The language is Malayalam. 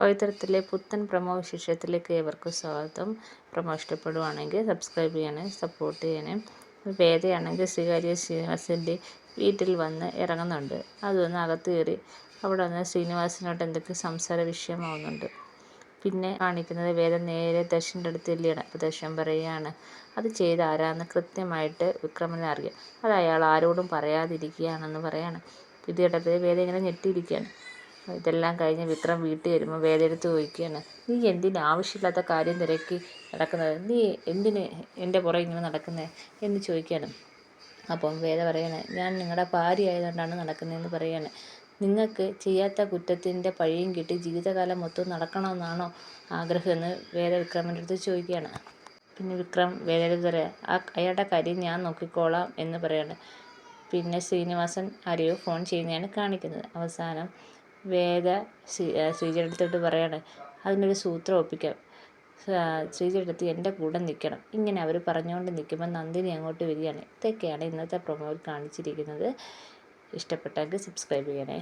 പവിത്രത്തിലെ പുത്തൻ പ്രമോ വിശേഷത്തിലേക്ക് ഏവർക്കും സ്വാഗതം. പ്രമോ ഇഷ്ടപ്പെടുവാണെങ്കിൽ സബ്സ്ക്രൈബ് ചെയ്യണേ, സപ്പോർട്ട് ചെയ്യണേ. വേദയാണെങ്കിൽ ശ്രീകാര്യ ശ്രീനിവാസൻ്റെ വീട്ടിൽ വന്ന് ഇറങ്ങുന്നുണ്ട്. അതൊന്ന് അകത്ത് കയറി അവിടെ വന്ന് ശ്രീനിവാസനോട്ട് എന്തൊക്കെ സംസാര വിഷയമാവുന്നുണ്ട്. പിന്നെ കാണിക്കുന്നത് വേദ നേരെ ദർശൻ്റെ അടുത്ത് ചെല്ലുകയാണ്. അപ്പോൾ ദർശൻ പറയുകയാണ്, അത് ചെയ്ത ആരാന്ന് കൃത്യമായിട്ട് വിക്രമനെ അറിയാം. അത് അയാൾ ആരോടും പറയാതിരിക്കുകയാണെന്ന് പറയാണ്. ഇത് കേട്ടപ്പോൾ വേദ ഇങ്ങനെ ഞെട്ടിയിരിക്കുകയാണ്. ഇതെല്ലാം കഴിഞ്ഞ് വിക്രം വീട്ടിൽ വരുമ്പോൾ വേദയെടുത്ത് ചോദിക്കുകയാണ്, നീ എന്തിന് ആവശ്യമില്ലാത്ത കാര്യം തിരക്കി നടക്കുന്നത്? നീ എന്തിന് എൻ്റെ പുറകെ ഇങ്ങനെ നടക്കുന്നത് എന്ന് ചോദിക്കുകയാണ്. അപ്പം വേദ പറയാണ്, ഞാൻ നിങ്ങളുടെ ഭാര്യ ആയതുകൊണ്ടാണ് നടക്കുന്നതെന്ന് പറയാണ്. നിങ്ങൾക്ക് ചെയ്യാത്ത കുറ്റത്തിൻ്റെ പഴിയും കിട്ടി ജീവിതകാലം മൊത്തം നടക്കണമെന്നാണോ ആഗ്രഹമെന്ന് വേദ വിക്രമിൻ്റെ അടുത്ത് ചോദിക്കുകയാണ്. പിന്നെ വിക്രം വേദയുടെ പറയാം, അയാളുടെ കാര്യം ഞാൻ നോക്കിക്കോളാം എന്ന് പറയാണ്. പിന്നെ ശ്രീനിവാസൻ ആരെയോ ഫോൺ ചെയ്യുന്നതാണ് കാണിക്കുന്നത്. അവസാനം വേദ ശ്രീജയുടെ അടുത്തോട്ട് പറയാണ്, അതിനൊരു സൂത്രം ഒപ്പിക്കാം. ശ്രീജയുടെ അടുത്ത് എൻ്റെ കൂടെ നിൽക്കണം. ഇങ്ങനെ അവർ പറഞ്ഞുകൊണ്ട് നിൽക്കുമ്പോൾ നന്ദിനി അങ്ങോട്ട് വരികയാണ്. ഇതൊക്കെയാണ് ഇന്നത്തെ പ്രൊമോയിൽ കാണിച്ചിരിക്കുന്നത്. ഇഷ്ടപ്പെട്ടെങ്കിൽ സബ്സ്ക്രൈബ് ചെയ്യണേ.